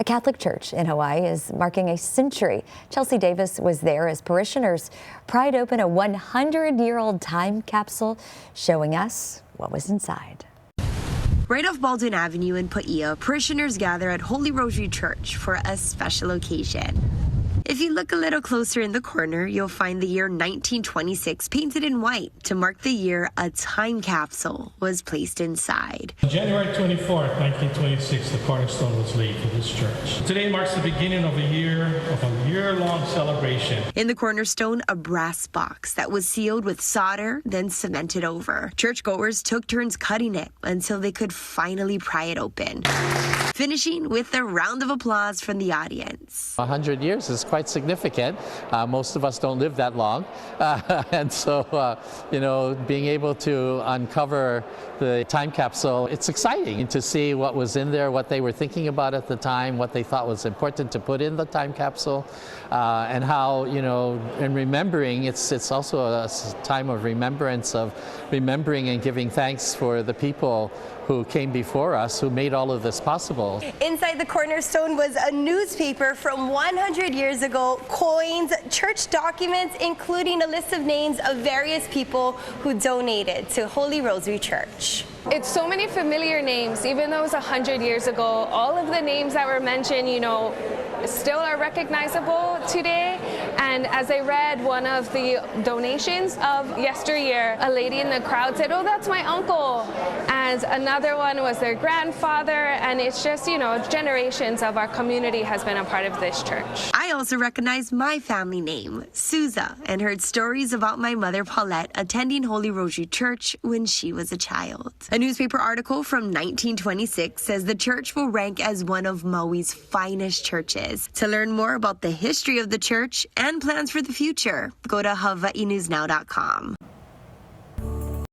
A Catholic church in Hawaii is marking a century. Chelsea Davis was there as parishioners pried open a 100-year-old time capsule, showing us what was inside. Right off Baldwin Avenue in Paia, parishioners gather at Holy Rosary Church for a special occasion. If you look a little closer in the corner, you'll find the year 1926 painted in white to mark the year a time capsule was placed inside. January 24th, 1926, the cornerstone was laid for this church. Today marks the beginning of a year-long celebration. In the cornerstone, a brass box that was sealed with solder, then cemented over. Churchgoers took turns cutting it until they could finally pry it open, finishing with a round of applause from the audience. 100 years is quite significant. Most of us don't live that long. And so, being able to uncover the time capsule, it's exciting to see what was in there, what they were thinking about at the time, what they thought was important to put in the time capsule, and how, in remembering, it's also a time of remembrance, of remembering and giving thanks for the people who came before us, who made all of this possible. Inside the cornerstone was a newspaper from 100 years ago, coins, church documents, including a list of names of various people who donated to Holy Rosary Church. It's so many familiar names, even though it was 100 years ago. All of the names that were mentioned, still are recognizable today. And as I read one of the donations of yesteryear, a lady in the crowd said, "Oh, that's my uncle." And another one was their grandfather. And it's just, generations of our community has been a part of this church. I also recognized my family name, Souza, and heard stories about my mother, Paulette, attending Holy Rosary Church when she was a child. A newspaper article from 1926 says the church will rank as one of Maui's finest churches. To learn more about the history of the church and plans for the future, go to hawaiinewsnow.com.